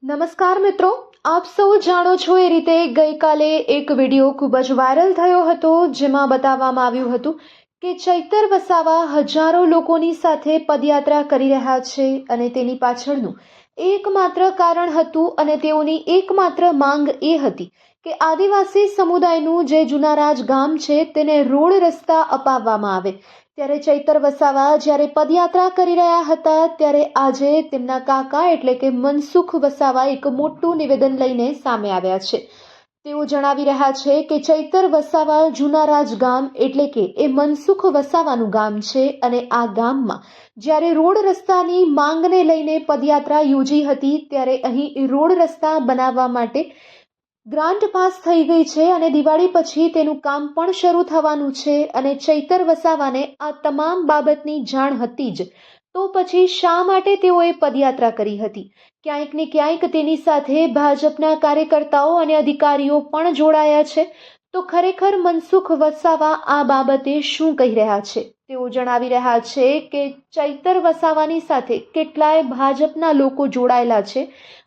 નમસ્કાર મિત્રો, આપ સૌ જાણો છો એ રીતે ગઈકાલે એક વિડીયો ખૂબ જ વાયરલ થયો હતો, જેમાં બતાવવામાં આવ્યું હતું કે ચૈતર વસાવા હજારો લોકોની સાથે પદયાત્રા કરી રહ્યા છે અને તેની પાછળનું એકમાત્ર કારણ હતું અને તેઓની એકમાત્ર માંગ એ હતી કે આદિવાસી સમુદાયનું જે જુનારાજ ગામ છે તેને રોડ રસ્તા અપાવવામાં આવે। ત્યારે ચૈતર વસાવા જ્યારે પદયાત્રા કરી રહ્યા હતા ત્યારે આજે તેમના કાકા એટલે કે મનસુખ વસાવા એક મોટું નિવેદન લઈને સામે આવ્યા છે। તેઓ જણાવી રહ્યા છે કે ચૈતર વસાવા જુનારાજ ગામ એટલે કે એ મનસુખ વસાવાનું ગામ છે અને આ ગામમાં જ્યારે રોડ રસ્તાની માંગને લઈને પદયાત્રા યોજી હતી ત્યારે અહીં રોડ રસ્તા બનાવવા માટે ગ્રાન્ટ પાસ થઈ ગઈ છે અને દિવાળી પછી તેનું કામ પણ શરૂ થવાનું છે અને ચૈતર વસાવાને આ તમામ બાબતની જાણ હતી જ, તો પછી શા માટે તેઓએ પદયાત્રા કરી હતી? ક્યાંક ને ક્યાંક તેની સાથે ભાજપના કાર્યકર્તાઓ અને અધિકારીઓ પણ જોડાયા છે। તો ખરેખર મનસુખ વસાવા આ બાબતે શું કહી રહ્યા છે? તેઓ જણાવી રહ્યા છે કે ચૈતર વસાવાની સાથે કેટલાય ભાજપના લોકો જોડાયેલા છે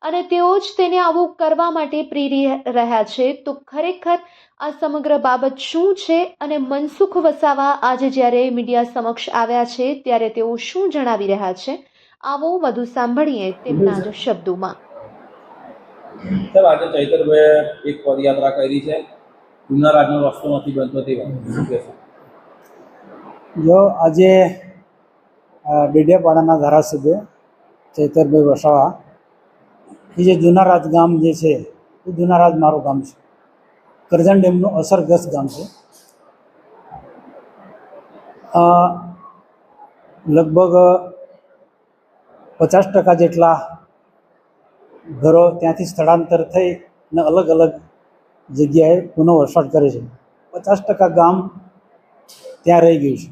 અને તેઓ જ તેને આવું કરવા માટે પ્રેરી રહ્યા છે। તો ખરેખર આ સમગ્ર બાબત શું છે અને મનસુખ વસાવા આજે જ્યારે મીડિયા સમક્ષ આવ્યા છે ત્યારે તેઓ શું જણાવી રહ્યા છે, આવો વધુ સાંભળીએ તેમના જ શબ્દોમાં। સર, આજે ચૈતરભાઈએ એક પદયાત્રા કરી છે, જૂના રાજનો રસ્તો નથી બનતો તે વાત શું કહેશો? જો આજે ડેડિયાપાડાના ધારાસભ્ય ચૈતરભાઈ વસાવા એ જે જુનારાજ ગામ જે છે એ જુનારાજ મારું ગામ છે, કરજણ ડેમનું અસરગ્રસ્ત ગામ છે। લગભગ 50% જેટલા ઘરો ત્યાંથી સ્થળાંતર થઈને અલગ અલગ જગ્યાએ પુનઃવસવાટ કરે છે। 50% ગામ ત્યાં રહી ગયું છે।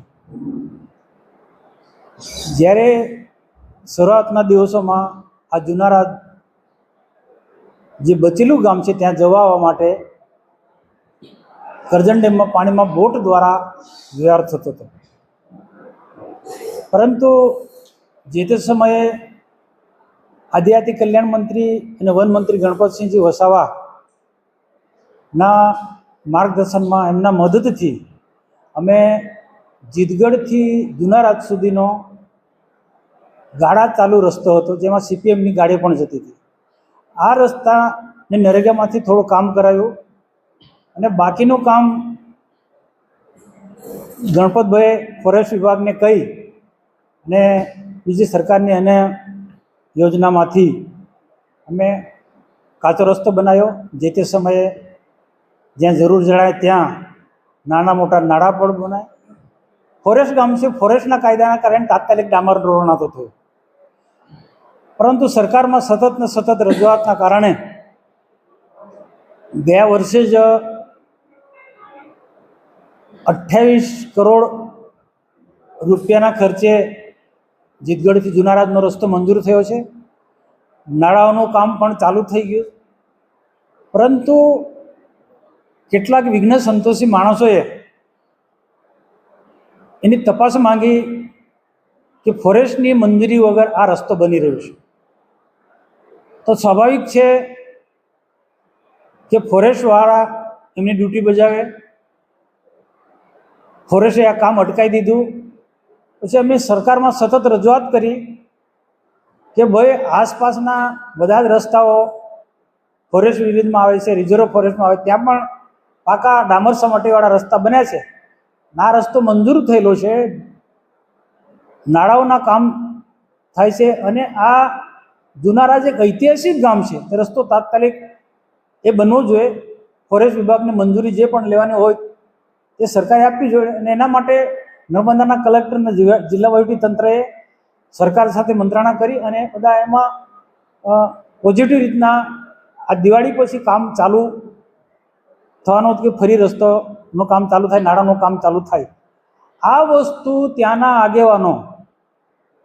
જ્યારે શરૂઆતના દિવસોમાં આ જુનારાજ જે બચેલું ગામ છે ત્યાં જવા આવવા માટે કરજણ ડેમમાં પાણીમાં બોટ દ્વારા વ્યવહાર થતો હતો, પરંતુ જે તે સમયે આદિજાતિ કલ્યાણ મંત્રી અને વન મંત્રી ગણપતસિંહજી વસાવાના માર્ગદર્શનમાં એમના મદદથી અમે જીતગઢથી જુનારાજ સુધીનો ગાડા ચાલુ રસ્તો હતો, જેમાં CPMની ગાડી પણ જતી હતી। આ રસ્તાને નરેગામાંથી થોડું કામ કરાયું અને બાકીનું કામ ગણપતભાઈએ ફોરેસ્ટ વિભાગને કહી અને બીજી સરકારની અને યોજનામાંથી અમે કાચો રસ્તો બનાવ્યો। જે તે સમયે જ્યાં જરૂર જણાય ત્યાં નાના મોટા નાળા પણ બનાવ્યા। ફોરેસ્ટ ગામ છે, ફોરેસ્ટના કાયદાના કારણે તાત્કાલિક ડામર રોડ નહોતો થયો, પરંતુ સરકારમાં સતત ને સતત રજૂઆતના કારણે ગયા વર્ષે જ 28 કરોડ રૂપિયાના ખર્ચે જીતગઢથી જુનારાજનો રસ્તો મંજૂર થયો છે। નાળાઓનું કામ પણ ચાલુ થઈ ગયું, પરંતુ કેટલાક વિઘ્ન સંતોષી માણસોએ એની તપાસ માંગી કે ફોરેસ્ટની મંજૂરી વગર આ રસ્તો બની રહ્યો છે, તો સ્વાભાવિક છે કે ફોરેસ્ટવાળા એમની ડ્યુટી બજાવે, ફોરેસ્ટે આ કામ અટકાવી દીધું। પછી અમે સરકારમાં સતત રજૂઆત કરી કે ભાઈ આસપાસના બધા જ રસ્તાઓ ફોરેસ્ટ વિલેજમાં આવે છે, રિઝર્વ ફોરેસ્ટમાં આવે, ત્યાં પણ પાકા ડામર સપાટીવાળા રસ્તા બન્યા છે। આ રસ્તો મંજૂર થયેલો છે, નાળાઓના કામ થાય છે અને આ જુનારાજ એક ઐતિહાસિક ગામ છે, તે રસ્તો તાત્કાલિક એ બનવો જોઈએ। ફોરેસ્ટ વિભાગની મંજૂરી જે પણ લેવાની હોય તે સરકારે આપવી જોઈએ અને એના માટે નર્મદાના કલેક્ટર અને જિલ્લા વહીવટી તંત્રએ સરકાર સાથે મંત્રણા કરી અને બધા એમાં પોઝિટિવ રીતના આ દિવાળી પછી કામ ચાલુ થવાનું હતું કે ફરી રસ્તોનું કામ ચાલુ થાય, નાળાનું કામ ચાલુ થાય। આ વસ્તુ ત્યાંના આગેવાનો,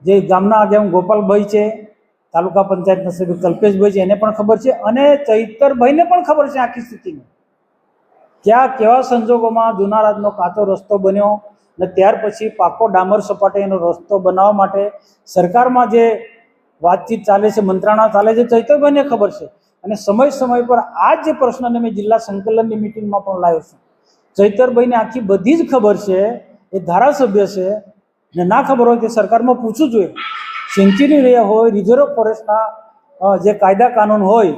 જે ગામના આગેવાન ગોપાલભાઈ છે, તાલુકા પંચાયતના સભ્ય કલ્પેશભાઈ છે, એને પણ ખબર છે અને ચૈતરભાઈને પણ ખબર છે આખી સ્થિતિની, ક્યાં કેવા સંજોગોમાં જુનારાજનો કાચો રસ્તો બન્યો અને ત્યાર પછી પાકો ડામર સપાટીનો રસ્તો બનાવવા માટે સરકારમાં જે વાતચીત ચાલે છે, મંત્રણા ચાલે છે, ચૈતરભાઈને ખબર છે. અને સમય પર આ જે પ્રશ્નને મેં જિલ્લા સંકલનની મિટિંગમાં પણ લાવ્યો છું. ચૈતરભાઈને આખી બધી જ ખબર છે, એ ધારાસભ્ય છે, ને ના ખબર હોય તે સરકારમાં પૂછવું જોઈએ. સેન્ચ્યુરી રહ્યા હોય, રિઝર્વ ફોરેસ્ટના જે કાયદા કાનૂન હોય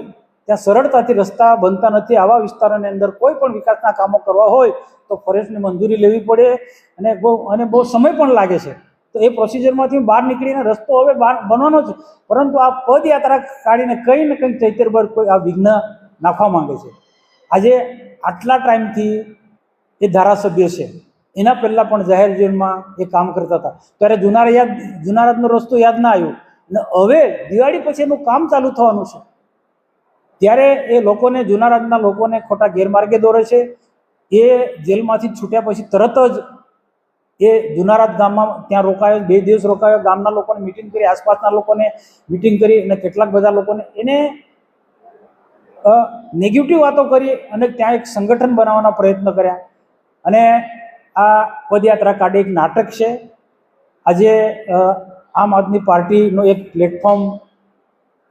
ત્યાં સરળતાથી રસ્તા બનતા નથી. આવા વિસ્તારોની અંદર કોઈ પણ વિકાસના કામો કરવા હોય તો ફોરેસ્ટની મંજૂરી લેવી પડે અને બહુ સમય પણ લાગે છે. તો એ પ્રોસિજરમાંથી બહાર નીકળીને રસ્તો હવે બનવાનો છે. પરંતુ આ પદયાત્રા કાઢીને કંઈ ને કંઈ ચૈતરભાઈ કોઈ આ વિઘ્ન નાખવા માંગે છે. આજે આટલા ટાઈમથી એ ધારાસભ્ય છે, એના પહેલાં પણ જાહેર જીવનમાં એ કામ કરતા હતા. ત્યારે જુનારાજનો રસ્તો યાદ ના આવ્યો, અને હવે દિવાળી પછી એનું કામ ચાલુ થવાનું છે ત્યારે એ લોકોને, જુનારાજના લોકોને ખોટા ગેરમાર્ગે દોરે છે. એ જેલમાંથી છૂટ્યા પછી તરત જ એ જુનારાજ ગામમાં ત્યાં રોકાયો, 2 દિવસ રોકાયો, ગામના લોકોને મિટિંગ કરી, આસપાસના લોકોને મિટિંગ કરી, અને કેટલાક બધા લોકોને એને નેગેટિવ વાતો કરી અને ત્યાં એક સંગઠન બનાવવાના પ્રયત્ન કર્યા. અને આ પદયાત્રા કાઢી એક નાટક છે. આજે આમ આદમી પાર્ટીનો એક પ્લેટફોર્મ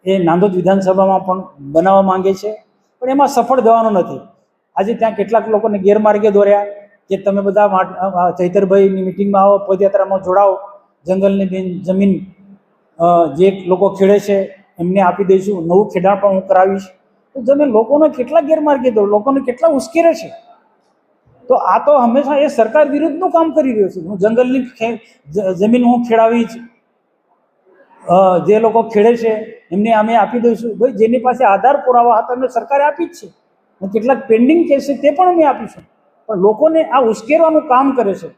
એ નાંદોદ વિધાનસભામાં પણ બનાવવા માંગે છે, પણ એમાં સફળ જવાનું નથી. આજે ત્યાં કેટલાક લોકોને ગેરમાર્ગે દોર્યા કે તમે બધા ચૈતરભાઈની મિટિંગમાં આવો, પદયાત્રામાં જોડાઓ, જંગલની જમીન જે લોકો ખેડે છે એમને આપી દઈશું, નવું ખેડાણ પણ હું કરાવીશ. તો તમે લોકોને કેટલા ગેરમાર્ગે દો, લોકોને કેટલા ઉશ્કેરે છે. તો આ તો હંમેશા એ સરકાર વિરુદ્ધનું કામ કરી રહ્યો છે. હું જંગલની જમીન હું ખેડાવીશ, જે લોકો ખેડે છે એમને અમે આપી દઈશું. ભાઈ, જેની પાસે આધાર પુરાવા હતા એમને સરકારે આપી જ છે, અને કેટલાક પેન્ડિંગ કેસ છે તે પણ અમે આપીશું. પણ લોકોને આ ઉશ્કેરવાનું કામ કરે છે.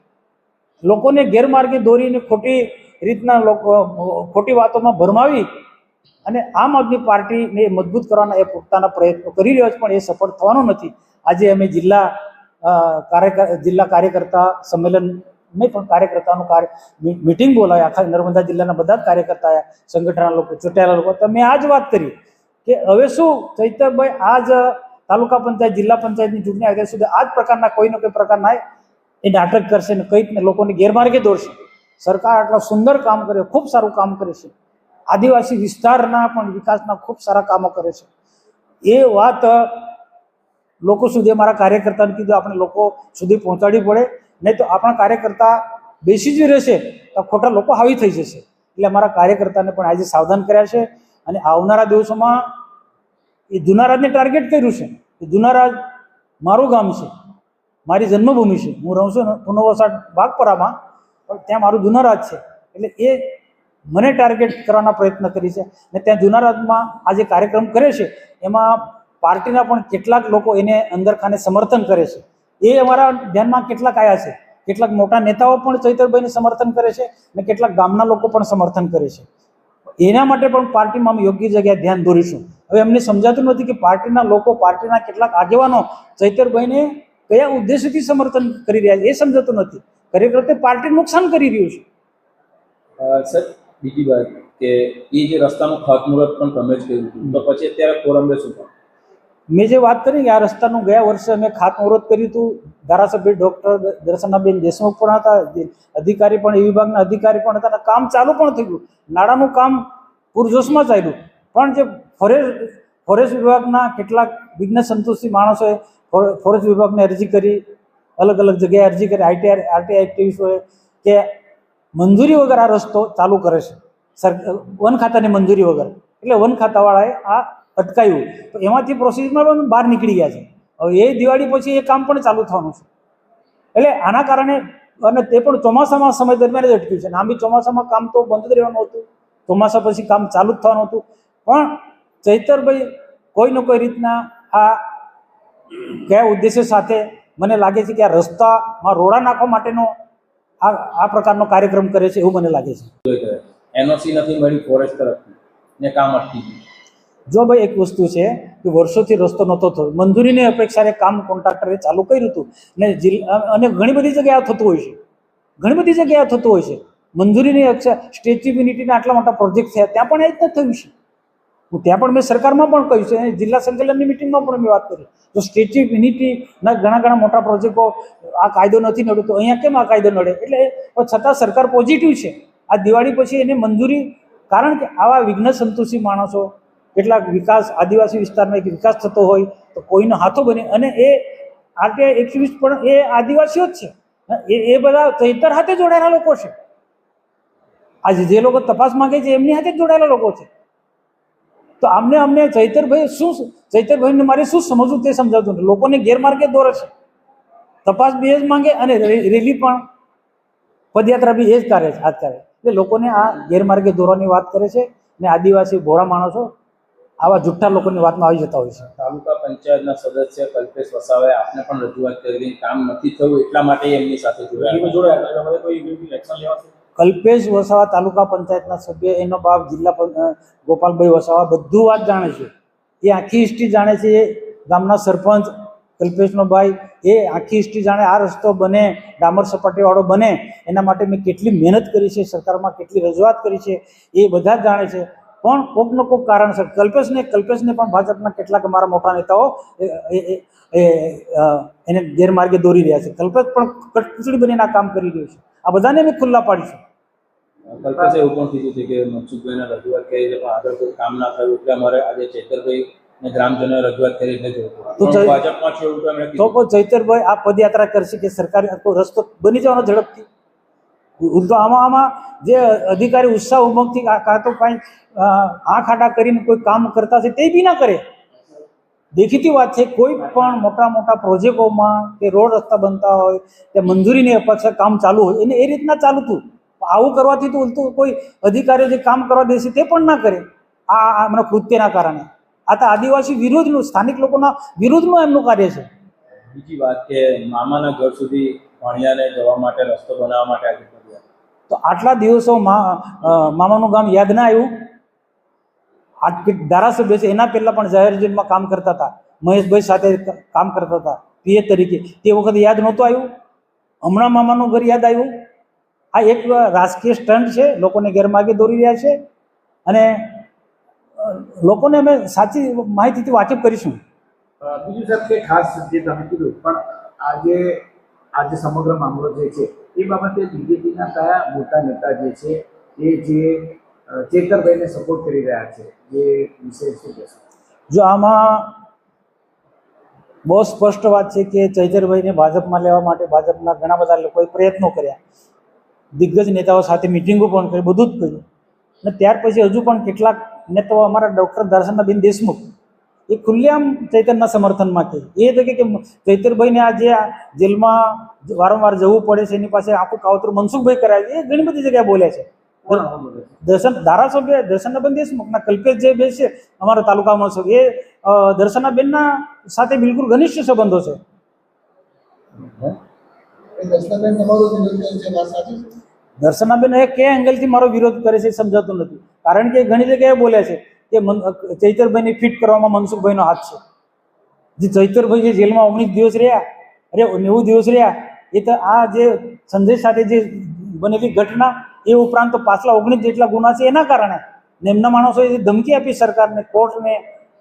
લોકોને ગેરમાર્ગે દોરીને ખોટી રીતના ખોટી વાતોમાં ભરમાવી અને આમ આદમી પાર્ટીને મજબૂત કરવાના એ પોતાના પ્રયત્નો કરી રહ્યો છે, પણ એ સફળ થવાનું નથી. આજે અમે જિલ્લા કાર્યકર્તા સંમેલન નહીં પણ કાર્યકર્તાનું મિટિંગ બોલાવી. આખા નર્મદા જિલ્લાના બધા જ કાર્યકર્તા આવ્યા, સંગઠનના લોકો, ચૂંટાયેલા લોકો. તો મેં આ જ વાત કરી કે હવે શું ચૈતરભાઈ આ જ તાલુકા પંચાયત, જિલ્લા પંચાયતની ચૂંટણી આવે ત્યાં સુધી આ જ પ્રકારના કોઈને કોઈ પ્રકારના એ નાટક કરશે ને કંઈક લોકોને ગેરમાર્ગે દોરશે. સરકાર આટલા સુંદર કામ કરે, ખૂબ સારું કામ કરે છે, આદિવાસી વિસ્તારના પણ વિકાસના ખૂબ સારા કામો કરે છે. એ વાત લોકો સુધી, અમારા કાર્યકર્તાને કીધું આપણે લોકો સુધી પહોંચાડવી પડે, નહીં તો આપણા કાર્યકર્તા બેસી જ રહેશે તો ખોટા લોકો હાવી થઈ જશે. એટલે અમારા કાર્યકર્તાને પણ આજે સાવધાન કર્યા છે. અને આવનારા દિવસોમાં એ જુનારાજને ટાર્ગેટ કર્યું છે કે જુનારાજ મારું ગામ છે, મારી જન્મભૂમિ છે. હું રહું છું પુનઃવસાટ બાગપરામાં, પણ ત્યાં મારું જુનારાજ છે. એટલે એ મને ટાર્ગેટ કરવાના પ્રયત્ન કરી છે. અને ત્યાં જુનારાજમાં આ જે કાર્યક્રમ કરે છે એમાં પાર્ટીના પણ કેટલાક લોકો એને અંદરખાને સમર્થન કરે છે. એ અમારા ધ્યાનમાં કેટલાક આવ્યા છે. કેટલાક મોટા નેતાઓ પણ ચૈતરભાઈને સમર્થન કરે છે અને કેટલાક ગામના લોકો પણ સમર્થન કરે છે. એના માટે પણ પાર્ટીમાં અમે યોગ્ય જગ્યાએ ધ્યાન દોરીશું. હવે એમને સમજાતું નથી કે પાર્ટીના લોકો, પાર્ટીના કેટલાક આગેવાનો ચૈતરભાઈને કયા ઉદ્દેશ્યથી સમર્થન કરી રહ્યા છે એ સમજાતું નથી. ખરેખર તે પાર્ટી નુકસાન કરી રહ્યું છે. સર, બીજી વાત કે એ જે રસ્તાનું ખાતમુહૂર્ત પણ તમે જ કર્યું હતું, તો પછી અત્યારે ફોરમે શું થાય? મેં જે વાત કરી કે આ રસ્તાનું ગયા વર્ષે અમે ખાતમુહૂર્ત કર્યું હતું. ધારાસભ્ય ડૉક્ટર દર્શનાબેન દેશમુખ પણ હતા, અધિકારી પણ, એ વિભાગના અધિકારી પણ હતા, કામ ચાલુ પણ થઈ ગયું. નાણાંનું કામ પૂરજોશમાં ચાલ્યું. પણ જે ફોરેસ્ટ વિભાગના કેટલાક વિઘ્ન સંતોષી માણસોએ ફોરેસ્ટ વિભાગને અરજી કરી, અલગ અલગ જગ્યાએ અરજી કરી, આરટીઆઈ એક્ટિવિસ્ટોએ કે મંજૂરી વગર આ રસ્તો ચાલુ કરે છે, વન ખાતાની મંજૂરી વગર. એટલે વન ખાતાવાળાએ આ અટકાવ્યું. તો એમાંથી પ્રોસેસમાં પણ બહાર નીકળી ગયા છે. હવે એ દિવાળી પછી એ કામ પણ ચાલુ થવાનું છે. એટલે આના કારણે, અને તે પણ ચોમાસામાં સમય દરમિયાન જ અટક્યું છે. આમ બી ચોમાસામાં કામ તો બંધ જ રહેવાનું હતું, ચોમાસા પછી કામ ચાલુ જ થવાનું હતું. પણ ચૈતરભાઈ કોઈને કોઈ રીતના આ કયા ઉદ્દેશ્ય સાથે, મને લાગે છે કે આ રસ્તામાં રોડા નાખવા માટેનો આ પ્રકારનો કાર્યક્રમ કરે છે એવું મને લાગે છે. એનઓસી નથી મળી ફોરેસ્ટ તરફથી ને કામ અટકી ગયું. જો ભાઈ, એક વસ્તુ છે કે વર્ષોથી રસ્તો નહોતો થયો, મંજૂરીની અપેક્ષાએ કામ કોન્ટ્રાક્ટરે ચાલુ કર્યું હતું. અને ઘણી બધી જગ્યાએ આ થતું હોય છે, ઘણી બધી જગ્યાએ આ થતું હોય છે. મંજૂરીની સ્ટેચ્યુ ઓફ યુનિટીના આટલા મોટા પ્રોજેક્ટ થયા, ત્યાં પણ એ જ થયું છે. હું ત્યાં પણ મેં સરકારમાં પણ કહ્યું છે, જિલ્લા સંકલનની મિટિંગમાં પણ મેં વાત કરી. તો સ્ટેચ્યુ ઓફ યુનિટીના ઘણા મોટા પ્રોજેક્ટો આ કાયદો નથી નડ્યો, તો અહીંયા કેમ આ કાયદો નડે? એટલે છતાં સરકાર પોઝિટિવ છે. આ દિવાળી પછી એને મંજૂરી કારણ કે આવા વિઘ્ન સંતોષી માણસો, કેટલાક વિકાસ આદિવાસી વિસ્તારમાં એક વિકાસ થતો હોય તો કોઈનો હાથો બને, અને એ આરકે એક્ટિવિસ્ટ પણ એ આદિવાસીઓ જ છે. એ બધા ચૈતર હાથે જોડાયેલા લોકો છે. આજે જે લોકો તપાસ માંગે છે એમની હાથે જ જોડાયેલા લોકો છે. તો અમને ચૈતરભાઈને મારે શું સમજવું તે સમજાવતું નથી. લોકોને ગેરમાર્ગે દોરે છે. તપાસ બી એ જ માંગે અને રેલી પણ, પદયાત્રા બી એ જ કરે છે, હાથ કરે. એટલે લોકોને આ ગેરમાર્ગે દોરવાની વાત કરે છે ને આદિવાસી ભોળા માણસો આવા જુઠ્ઠા લોકોની વાતમાં આવી જતા હોય છે. તાલુકા પંચાયતના સદસ્ય કલ્પેશ વસાવાએ આપને પણ રજૂઆત કરી, કામ નથી થયું એટલા માટે એમની સાથે જોડાયા. કલ્પેશ વસાવા તાલુકા પંચાયતના સભ્ય, એનો બાપ જિલ્લા ગોપાલભાઈ વસાવા બધું વાત જાણે છે. એ આખી હિસ્ટ્રી જાણે છે. એ ગામના સરપંચ કલ્પેશનો ભાઈ એ આખી હિસ્ટ્રી જાણે. આ રસ્તો બને, ડામર સપાટીવાળો બને, એના માટે મેં કેટલી મહેનત કરી છે, સરકારમાં કેટલી રજૂઆત કરી છે, એ બધા જ જાણે છે. પણ કોકનો કોક કારણસર કલ્પેશને પણ ભાજપના કેટલાક અમારા મોટા નેતાઓ એને ગેરમાર્ગે દોરી રહ્યા છે. કલ્પેશ પણ કટકુચડી બનીને આ કામ કરી રહ્યું છે. આ બધાને મેં ખુલ્લા પાડીશું. કલ્પેશે એવું પણ કીધું છે કે મનસુખભાઈને રજૂઆત કરી છે પણ આગળ કોઈ કામ ના થયું એટલે અમારે આજે ચૈતરભાઈ ને ગ્રામજનોએ રજૂઆત કરી એટલે ભાજપમાં છે એવું એમણે તો કીધું. ચૈતરભાઈ આ પદયાત્રા કરશે કે સરકારી રસ્તો બની જવાનો ઝડપથી? તો આમાં જે અધિકારી ઉત્સાહ ઉમંગથી કાં તો કાંઈ આંખ આડા કરીને કોઈ કામ કરતા છે તે બી ના કરે. દેખીતી વાત છે, કોઈ પણ મોટા પ્રોજેક્ટોમાં કે રોડ રસ્તા બનતા હોય કે મંજૂરીની અપેક્ષા કામ ચાલુ હોય એને એ રીતના ચાલુ હતું. આવું કરવાથી તો ઉલટું કોઈ અધિકારીઓ જે કામ કરવા દેશે તે પણ ના કરે. આ હમણાં કૃત્યના કારણે આ તો આદિવાસી વિરોધનું, સ્થાનિક લોકોના વિરોધનું એમનું કાર્ય છે. બીજી વાત કે મામાના ઘર સુધી ભાણિયાને જવા માટે રસ્તો બનાવવા માટે આજે કર્યા. તો આટલા દિવસો મામાનું ગામ યાદ ના આવ્યું? ધારાસભ્ય છે એના પહેલા પણ જાહેર જેલમાં કામ કરતા હતા, મહેશભાઈ સાથે કામ કરતા હતા પીએ તરીકે. તે વખતે યાદ નહોતું આવ્યું? હમણાં મામાનું ઘર યાદ આવ્યું? આ એક રાજકીય સ્ટન્ટ છે, લોકોને ગેરમાર્ગે દોરી રહ્યા છે અને લોકોને અમે સાચી માહિતીથી વાકેફ કરીશું. બીજું સાહેબ કે ખાસ જે તમે કીધું, પણ આજે સમગ્ર મામલો જે છે એ બાબતે બીજેપીના કયા મોટા નેતા જે છે એ જે ચેતરભાઈને સપોર્ટ કરી રહ્યા છે, જે વિષય શું કહેશો? જો આમાં બહુ સ્પષ્ટ વાત છે કે ચૈતરભાઈને ભાજપમાં લેવા માટે ભાજપના ઘણા બધા લોકોએ પ્રયત્નો કર્યા, દિગ્ગજ નેતાઓ સાથે મિટિંગો પણ કરી, બધું જ કર્યું. અને ત્યાર પછી હજુ પણ કેટલાક નેતાઓ, અમારા ડૉક્ટર દર્શનાબેન દેશમુખ એ ખુલ્લેઆમ ચૈતરના સમર્થનમાં કહે. એ તો કે ચૈતરભાઈને આ જે જેલમાં વારંવાર જવું પડે છે એની પાસે આખું કાવતરું મનસુખભાઈ કરાવે, એ ઘણી બધી જગ્યાએ બોલે છે. ધારાસભ્ય દર્શનાબેન દેશમુખના કલ્પેશ જે બે છે અમારા તાલુકામાં છે, એ દર્શનાબેનના સાથે બિલકુલ ઘનિષ્ઠ સંબંધો છે. દર્શનાબેન એ કયા એંગલથી મારો વિરોધ કરે છે સમજાતું નથી. કારણ કે ઘણી જગ્યાએ બોલે છે કે ચૈતરભાઈને ફિટ કરવામાં મનસુખભાઈનો હાથ છે. જે ચૈતરભાઈ જે જેલમાં 19 દિવસ રહ્યા, 90 દિવસ રહ્યા, એ તો આ જે સંજય સાથે જે બનેલી ઘટના એ ઉપરાંત તો પાછલા 19 જેટલા ગુના છે એના કારણે ને એમના માણસોએ ધમકી આપી, સરકારને, કોર્ટને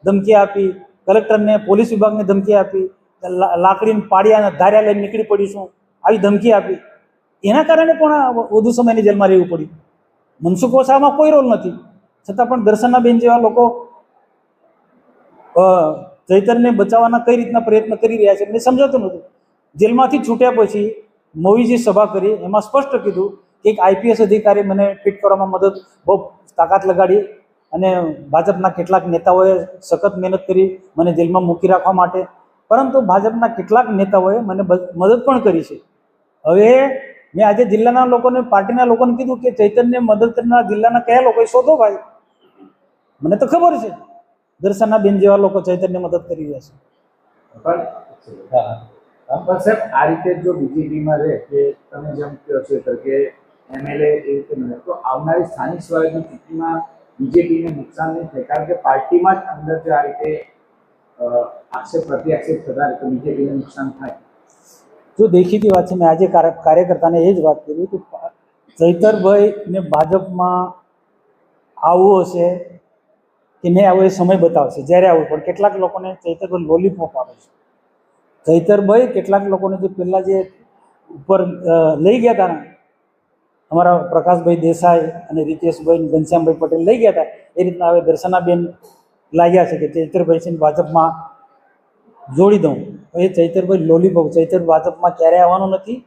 ધમકી આપી, કલેક્ટરને, પોલીસ વિભાગને ધમકી આપી, લાકડીને પાડિયા ધાર્યા લઈને નીકળી પડીશું આવી ધમકી આપી. એના કારણે પણ વધુ સમયની જેલમાં રહેવું પડ્યું. મનસુખ વસાવામાં કોઈ રોલ નથી, છતાં પણ દર્શનાબેન જેવા લોકો ચૈતરને બચાવવાના કઈ રીતના પ્રયત્ન કરી રહ્યા છે એમને સમજાતું નથી. જેલમાંથી છૂટ્યા પછી મોવીજી સભા કરી, એમાં સ્પષ્ટ કીધું કે એક આઈપીએસ અધિકારી મને ફિટ કરવામાં મદદ બહુ તાકાત લગાડી અને ભાજપના કેટલાક નેતાઓએ સખત મહેનત કરી મને જેલમાં મૂકી રાખવા માટે, પરંતુ ભાજપના કેટલાક નેતાઓએ મને મદદ પણ કરી છે. હવે મેં આજે જિલ્લાના લોકોને, પાર્ટીના લોકોને કીધું કે ચૈતન્ય મદદ કરનાર જિલ્લાના કયા લોકો શોધો ભાઈ. મને તો ખબર છે દર્શનાબેન જેવા લોકો ચૈતન્ય મદદ કરી રહ્યા છે. પણ સાહેબ આ રીતે જો બીજેપીમાં રહે કે તમે જેમ કહો છો કે એમએલએ એ રીતે મળે તો આવનારી સ્થાનિક સ્વરાજની ચૂંટણીમાં બીજેપીને નુકસાન નહીં થાય, કારણ કે પાર્ટીમાં જ અંદર જો આ રીતે આક્ષેપ પ્રત્યાક્ષેપ થતા તો બીજેપીને નુકસાન થાય. જો દેખીતી વાત છે, મેં આજે કાર્યકર્તાને એ જ વાત કરી કે ચૈતરભાઈને ભાજપમાં આવવું હશે કે નહીં આવું એ સમય બતાવશે, જ્યારે આવું. પણ કેટલાક લોકોને ચૈતરભાઈ લોલીપોપ આપે છે. ચૈતરભાઈ કેટલાક લોકોને જે પહેલાં જે ઉપર લઈ ગયા હતા ને અમારા પ્રકાશભાઈ દેસાઈ અને રીતેશભાઈ ઘનશ્યામભાઈ પટેલ લઈ ગયા હતા, એ રીતના હવે દર્શનાબેન લાગ્યા છે કે ચૈતરભાઈ ભાજપમાં જોડી દઉં. એ ચૈતરભાઈ લોલીપોપ, ચૈતર ભાજપમાં ક્યારેય આવવાનો નથી.